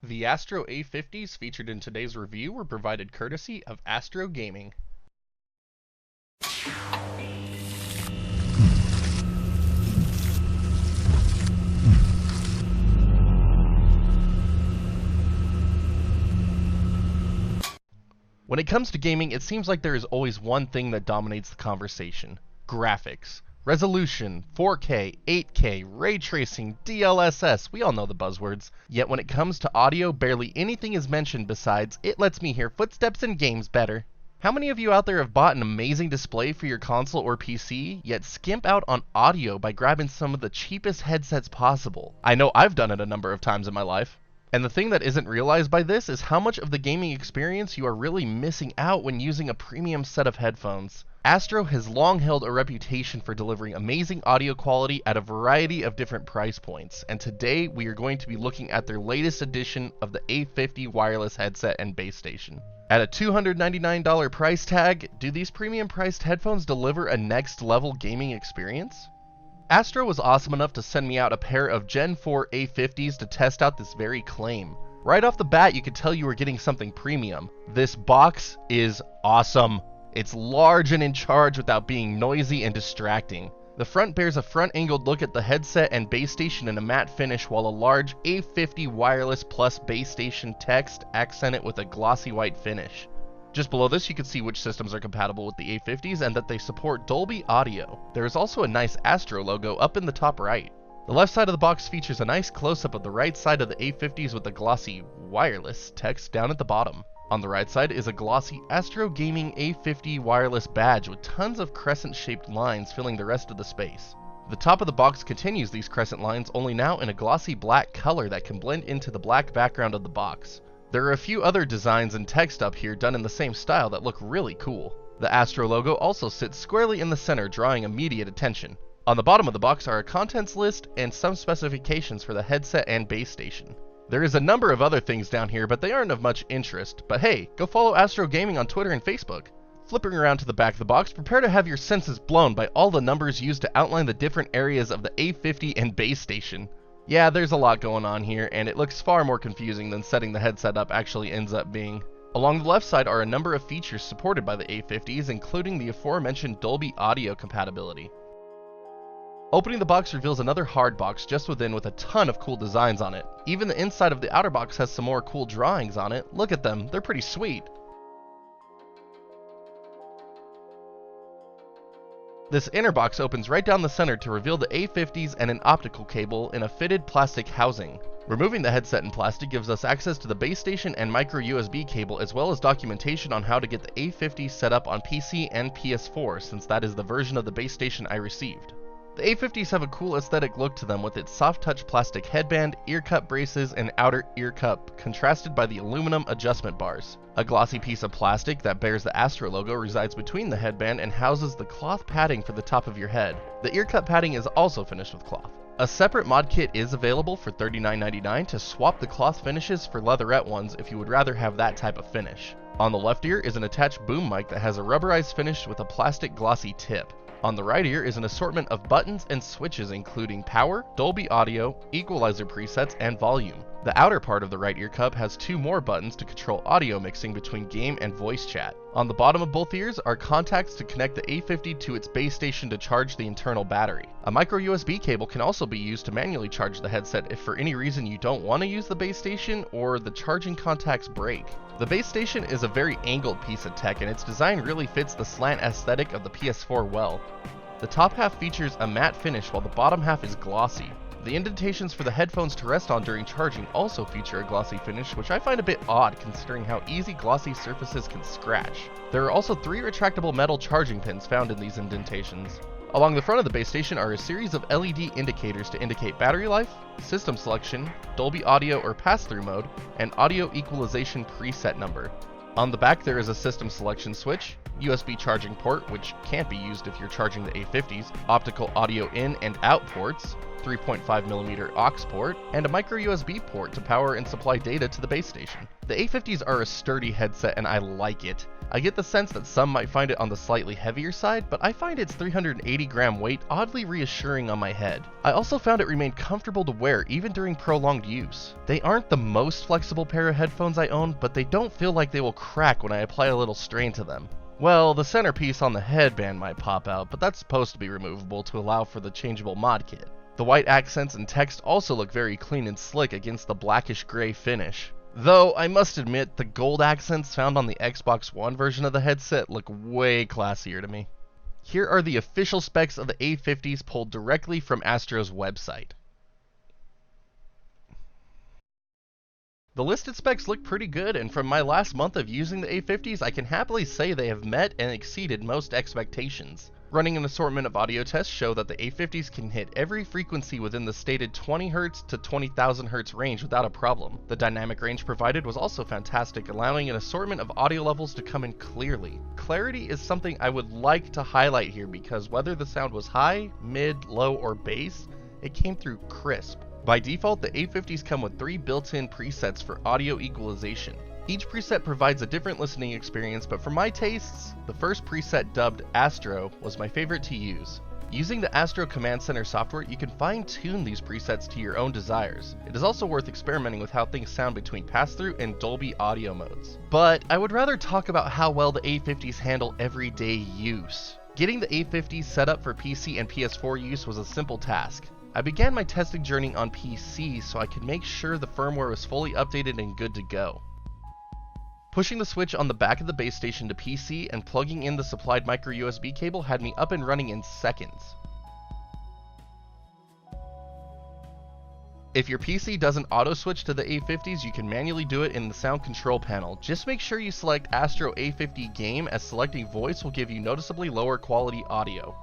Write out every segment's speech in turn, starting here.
The Astro A50s featured in today's review were provided courtesy of Astro Gaming. When it comes to gaming, it seems like there is always one thing that dominates the conversation: graphics. Resolution, 4K, 8K, ray tracing, DLSS, we all know the buzzwords. Yet when it comes to audio, barely anything is mentioned besides, "It lets me hear footsteps in games better." How many of you out there have bought an amazing display for your console or PC, yet skimp out on audio by grabbing some of the cheapest headsets possible? I know I've done it a number of times in my life. And the thing that isn't realized by this is how much of the gaming experience you are really missing out when using a premium set of headphones. Astro has long held a reputation for delivering amazing audio quality at a variety of different price points, and today we are going to be looking at their latest edition of the A50 wireless headset and base station. At a $299 price tag, do these premium priced headphones deliver a next level gaming experience? Astro was awesome enough to send me out a pair of Gen 4 A50s to test out this very claim. Right off the bat, you could tell you were getting something premium. This box is awesome. It's large and in charge without being noisy and distracting. The front bears a front-angled look at the headset and base station in a matte finish, while a large A50 wireless plus base station text accent it with a glossy white finish. Just below this, you can see which systems are compatible with the A50s and that they support Dolby Audio. There is also a nice Astro logo up in the top right. The left side of the box features a nice close-up of the right side of the A50s with the glossy wireless text down at the bottom. On the right side is a glossy Astro Gaming A50 wireless badge with tons of crescent-shaped lines filling the rest of the space. The top of the box continues these crescent lines, only now in a glossy black color that can blend into the black background of the box. There are a few other designs and text up here done in the same style that look really cool. The Astro logo also sits squarely in the center, drawing immediate attention. On the bottom of the box are a contents list and some specifications for the headset and base station. There is a number of other things down here, but they aren't of much interest. But hey, go follow Astro Gaming on Twitter and Facebook. Flipping around to the back of the box, prepare to have your senses blown by all the numbers used to outline the different areas of the A50 and base station. Yeah, there's a lot going on here, and it looks far more confusing than setting the headset up actually ends up being. Along the left side are a number of features supported by the A50s, including the aforementioned Dolby Audio compatibility. Opening the box reveals another hard box just within with a ton of cool designs on it. Even the inside of the outer box has some more cool drawings on it. Look at them, they're pretty sweet. This inner box opens right down the center to reveal the A50s and an optical cable in a fitted plastic housing. Removing the headset in plastic gives us access to the base station and micro USB cable, as well as documentation on how to get the A50 set up on PC and PS4, since that is the version of the base station I received. The A50s have a cool aesthetic look to them with its soft touch plastic headband, ear cup braces, and outer ear cup, contrasted by the aluminum adjustment bars. A glossy piece of plastic that bears the Astro logo resides between the headband and houses the cloth padding for the top of your head. The ear cup padding is also finished with cloth. A separate mod kit is available for $39.99 to swap the cloth finishes for leatherette ones if you would rather have that type of finish. On the left ear is an attached boom mic that has a rubberized finish with a plastic glossy tip. On the right ear is an assortment of buttons and switches including power, Dolby Audio, equalizer presets, and volume. The outer part of the right ear cup has two more buttons to control audio mixing between game and voice chat. On the bottom of both ears are contacts to connect the A50 to its base station to charge the internal battery. A micro USB cable can also be used to manually charge the headset if for any reason you don't want to use the base station or the charging contacts break. The base station is a very angled piece of tech, and its design really fits the slant aesthetic of the PS4 well. The top half features a matte finish while the bottom half is glossy. The indentations for the headphones to rest on during charging also feature a glossy finish, which I find a bit odd considering how easy glossy surfaces can scratch. There are also 3 retractable metal charging pins found in these indentations. Along the front of the base station are a series of LED indicators to indicate battery life, system selection, Dolby Audio or pass-through mode, and audio equalization preset number. On the back there is a system selection switch, USB charging port, which can't be used if you're charging the A50s, optical audio in and out ports, 3.5mm aux port, and a micro USB port to power and supply data to the base station. The A50s are a sturdy headset and I like it. I get the sense that some might find it on the slightly heavier side, but I find its 380-gram weight oddly reassuring on my head. I also found it remained comfortable to wear even during prolonged use. They aren't the most flexible pair of headphones I own, but they don't feel like they will crack when I apply a little strain to them. Well, the centerpiece on the headband might pop out, but that's supposed to be removable to allow for the changeable mod kit. The white accents and text also look very clean and slick against the blackish gray finish. Though, I must admit, the gold accents found on the Xbox One version of the headset look way classier to me. Here are the official specs of the A50s pulled directly from Astro's website. The listed specs look pretty good, and from my last month of using the A50s, I can happily say they have met and exceeded most expectations. Running an assortment of audio tests show that the A50s can hit every frequency within the stated 20Hz to 20,000 Hz range without a problem. The dynamic range provided was also fantastic, allowing an assortment of audio levels to come in clearly. Clarity is something I would like to highlight here because whether the sound was high, mid, low, or bass, it came through crisp. By default, the A50s come with 3 built-in presets for audio equalization. Each preset provides a different listening experience, but for my tastes, the first preset, dubbed Astro, was my favorite to use. Using the Astro Command Center software, you can fine-tune these presets to your own desires. It is also worth experimenting with how things sound between pass-through and Dolby audio modes. But I would rather talk about how well the A50s handle everyday use. Getting the A50s set up for PC and PS4 use was a simple task. I began my testing journey on PC so I could make sure the firmware was fully updated and good to go. Pushing the switch on the back of the base station to PC and plugging in the supplied micro USB cable had me up and running in seconds. If your PC doesn't auto switch to the A50s, you can manually do it in the sound control panel. Just make sure you select Astro A50 Game, as selecting voice will give you noticeably lower quality audio.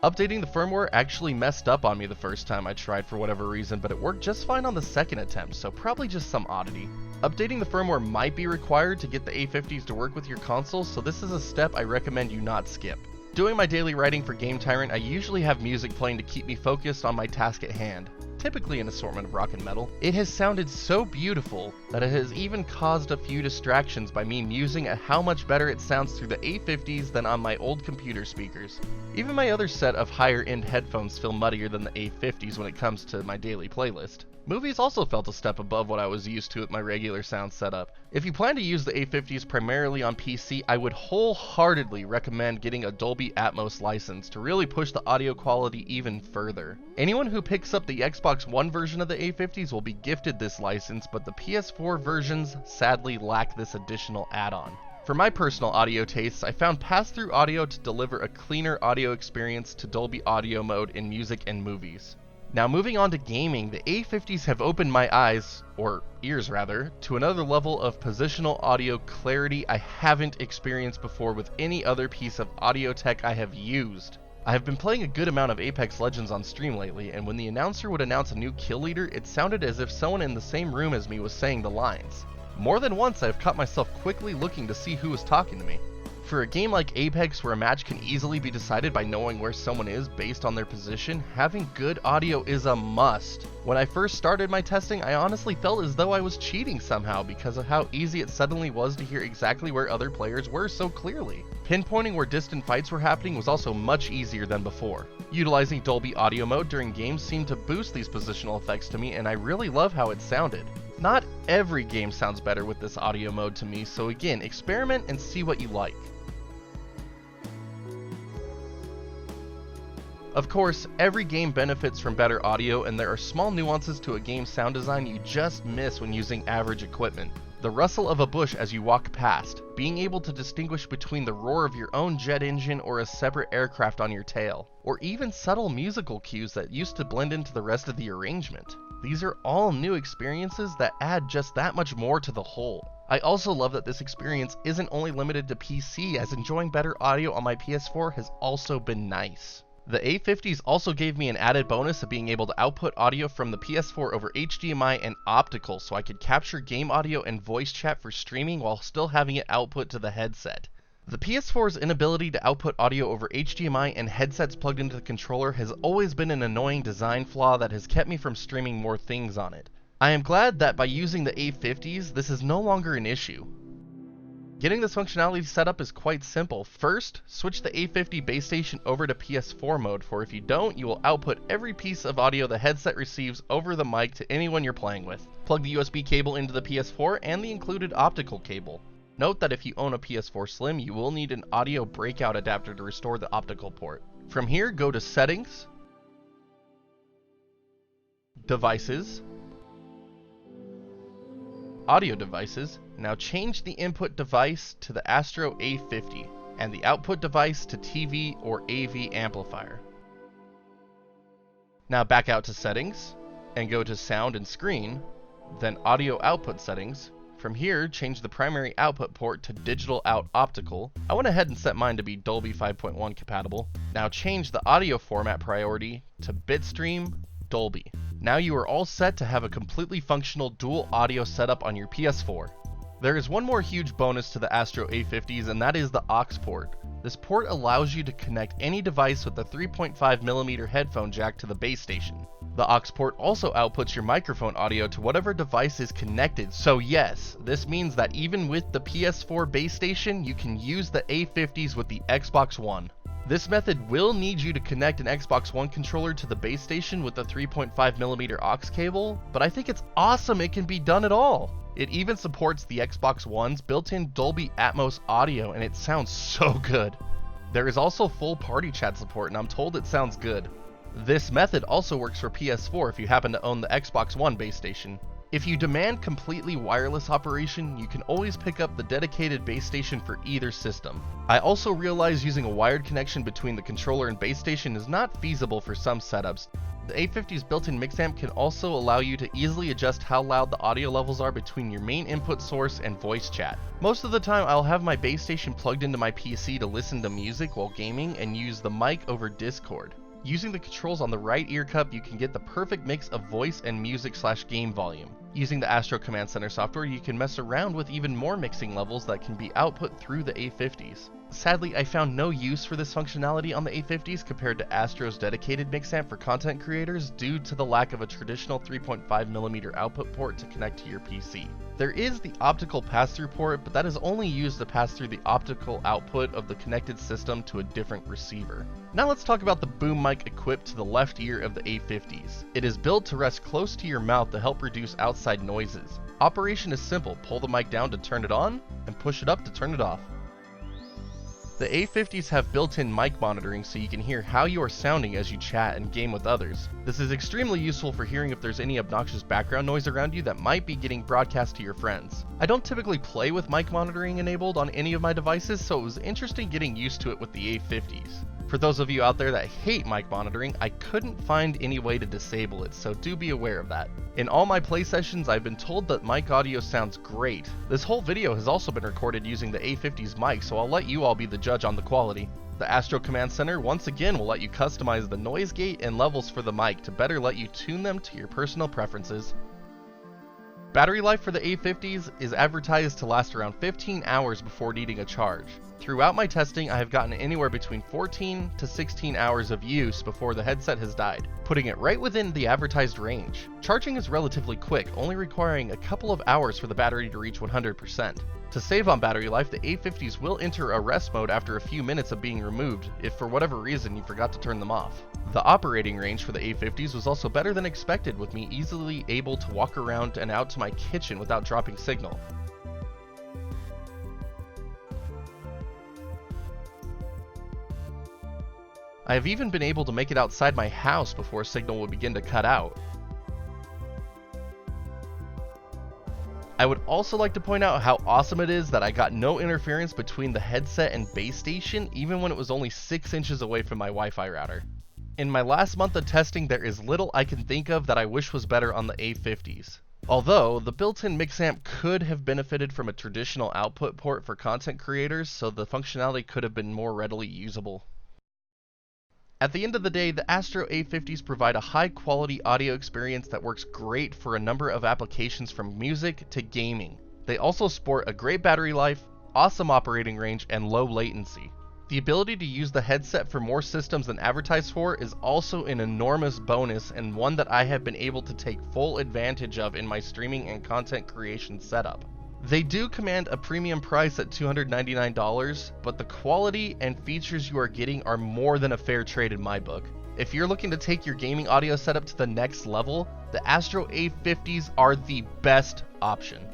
Updating the firmware actually messed up on me the first time I tried for whatever reason, but it worked just fine on the second attempt, so probably just some oddity. Updating the firmware might be required to get the A50s to work with your console, so this is a step I recommend you not skip. Doing my daily writing for Game Tyrant, I usually have music playing to keep me focused on my task at hand, typically an assortment of rock and metal. It has sounded so beautiful that it has even caused a few distractions by me musing at how much better it sounds through the A50s than on my old computer speakers. Even my other set of higher end headphones feel muddier than the A50s when it comes to my daily playlist. Movies also felt a step above what I was used to with my regular sound setup. If you plan to use the A50s primarily on PC, I would wholeheartedly recommend getting a Dolby Atmos license to really push the audio quality even further. Anyone who picks up the Xbox One version of the A50s will be gifted this license, but the PS4 versions sadly lack this additional add-on. For my personal audio tastes, I found pass-through audio to deliver a cleaner audio experience to Dolby Audio mode in music and movies. Now moving on to gaming, the A50s have opened my eyes, or ears rather, to another level of positional audio clarity I haven't experienced before with any other piece of audio tech I have used. I have been playing a good amount of Apex Legends on stream lately, and when the announcer would announce a new kill leader, it sounded as if someone in the same room as me was saying the lines. More than once I've caught myself quickly looking to see who was talking to me. For a game like Apex, where a match can easily be decided by knowing where someone is based on their position, having good audio is a must. When I first started my testing, I honestly felt as though I was cheating somehow because of how easy it suddenly was to hear exactly where other players were so clearly. Pinpointing where distant fights were happening was also much easier than before. Utilizing Dolby Audio mode during games seemed to boost these positional effects to me, and I really love how it sounded. Not every game sounds better with this audio mode to me, so again, experiment and see what you like. Of course, every game benefits from better audio, and there are small nuances to a game's sound design you just miss when using average equipment. The rustle of a bush as you walk past, being able to distinguish between the roar of your own jet engine or a separate aircraft on your tail, or even subtle musical cues that used to blend into the rest of the arrangement. These are all new experiences that add just that much more to the whole. I also love that this experience isn't only limited to PC, as enjoying better audio on my PS4 has also been nice. The A50s also gave me an added bonus of being able to output audio from the PS4 over HDMI and optical, so I could capture game audio and voice chat for streaming while still having it output to the headset. The PS4's inability to output audio over HDMI and headsets plugged into the controller has always been an annoying design flaw that has kept me from streaming more things on it. I am glad that by using the A50s, this is no longer an issue. Getting this functionality set up is quite simple. First, switch the A50 base station over to PS4 mode, for if you don't, you will output every piece of audio the headset receives over the mic to anyone you're playing with. Plug the USB cable into the PS4 and the included optical cable. Note that if you own a PS4 Slim, you will need an audio breakout adapter to restore the optical port. From here, go to Settings, Devices, Audio Devices. Now change the input device to the Astro A50 and the output device to TV or AV amplifier. Now back out to Settings and go to Sound and Screen, then Audio Output Settings. From here, change the primary output port to Digital Out Optical. I went ahead and set mine to be Dolby 5.1 compatible. Now change the audio format priority to Bitstream Dolby. Now you are all set to have a completely functional dual audio setup on your PS4. There is one more huge bonus to the Astro A50s, and that is the Aux Port. This port allows you to connect any device with a 3.5mm headphone jack to the base station. The Aux Port also outputs your microphone audio to whatever device is connected, so yes, this means that even with the PS4 base station, you can use the A50s with the Xbox One. This method will need you to connect an Xbox One controller to the base station with the 3.5mm aux cable, but I think it's awesome it can be done at all. It even supports the Xbox One's built-in Dolby Atmos audio, and it sounds so good. There is also full party chat support, and I'm told it sounds good. This method also works for PS4 if you happen to own the Xbox One base station. If you demand completely wireless operation, you can always pick up the dedicated base station for either system. I also realize using a wired connection between the controller and base station is not feasible for some setups. The A50's built-in mix amp can also allow you to easily adjust how loud the audio levels are between your main input source and voice chat. Most of the time I'll have my base station plugged into my PC to listen to music while gaming and use the mic over Discord. Using the controls on the right ear cup, you can get the perfect mix of voice and music/game volume. Using the Astro Command Center software, you can mess around with even more mixing levels that can be output through the A50s. Sadly, I found no use for this functionality on the A50s compared to Astro's dedicated mix amp for content creators due to the lack of a traditional 3.5mm output port to connect to your PC. There is the optical pass-through port, but that is only used to pass through the optical output of the connected system to a different receiver. Now let's talk about the boom mic equipped to the left ear of the A50s. It is built to rest close to your mouth to help reduce outside noises. Operation is simple: pull the mic down to turn it on, and push it up to turn it off. The A50s have built-in mic monitoring so you can hear how you are sounding as you chat and game with others. This is extremely useful for hearing if there's any obnoxious background noise around you that might be getting broadcast to your friends. I don't typically play with mic monitoring enabled on any of my devices, so it was interesting getting used to it with the A50s. For those of you out there that hate mic monitoring, I couldn't find any way to disable it, so do be aware of that. In all my play sessions, I've been told that mic audio sounds great. This whole video has also been recorded using the A50's mic, so I'll let you all be the judge on the quality. The Astro Command Center once again will let you customize the noise gate and levels for the mic to better let you tune them to your personal preferences. Battery life for the A50s is advertised to last around 15 hours before needing a charge. Throughout my testing, I have gotten anywhere between 14 to 16 hours of use before the headset has died, putting it right within the advertised range. Charging is relatively quick, only requiring a couple of hours for the battery to reach 100%. To save on battery life, the A50s will enter a rest mode after a few minutes of being removed, if for whatever reason you forgot to turn them off. The operating range for the A50s was also better than expected, with me easily able to walk around and out to my kitchen without dropping signal. I have even been able to make it outside my house before signal would begin to cut out. I would also like to point out how awesome it is that I got no interference between the headset and base station, even when it was only 6 inches away from my Wi-Fi router. In my last month of testing, there is little I can think of that I wish was better on the A50s. Although, the built-in mix amp could have benefited from a traditional output port for content creators, so the functionality could have been more readily usable. At the end of the day, the Astro A50s provide a high-quality audio experience that works great for a number of applications from music to gaming. They also sport a great battery life, awesome operating range, and low latency. The ability to use the headset for more systems than advertised for is also an enormous bonus, and one that I have been able to take full advantage of in my streaming and content creation setup. They do command a premium price at $299, but the quality and features you are getting are more than a fair trade in my book. If you're looking to take your gaming audio setup to the next level, the Astro A50s are the best option.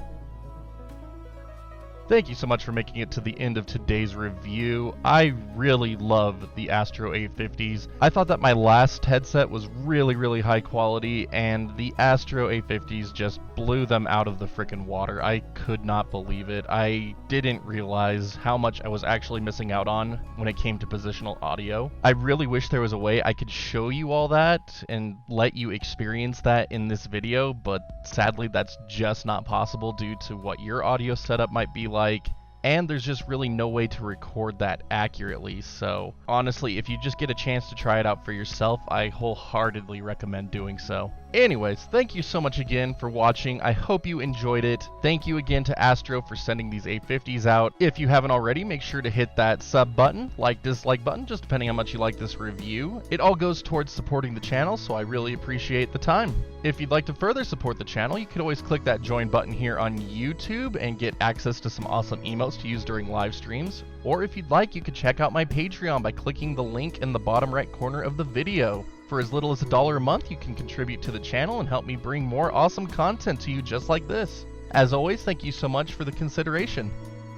Thank you so much for making it to the end of today's review. I really love the Astro A50s. I thought that my last headset was really high quality, and the Astro A50s just blew them out of the frickin' water. I could not believe it. I didn't realize how much I was actually missing out on when it came to positional audio. I really wish there was a way I could show you all that and let you experience that in this video, but sadly that's just not possible due to what your audio setup might be like, and there's just really no way to record that accurately. So honestly, if you just get a chance to try it out for yourself, I wholeheartedly recommend doing so. Anyways, thank you so much again for watching. I hope you enjoyed it. Thank you again to Astro for sending these A50s out. If you haven't already, make sure to hit that sub button, like, dislike button, just depending on how much you like this review. It all goes towards supporting the channel, so I really appreciate the time. If you'd like to further support the channel, you could always click that join button here on YouTube and get access to some awesome emotes to use during live streams. Or if you'd like, you could check out my Patreon by clicking the link in the bottom right corner of the video. For as little as $1 a month, you can contribute to the channel and help me bring more awesome content to you just like this. As always, thank you so much for the consideration.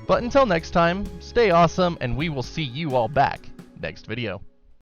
But until next time, stay awesome, and we will see you all back next video.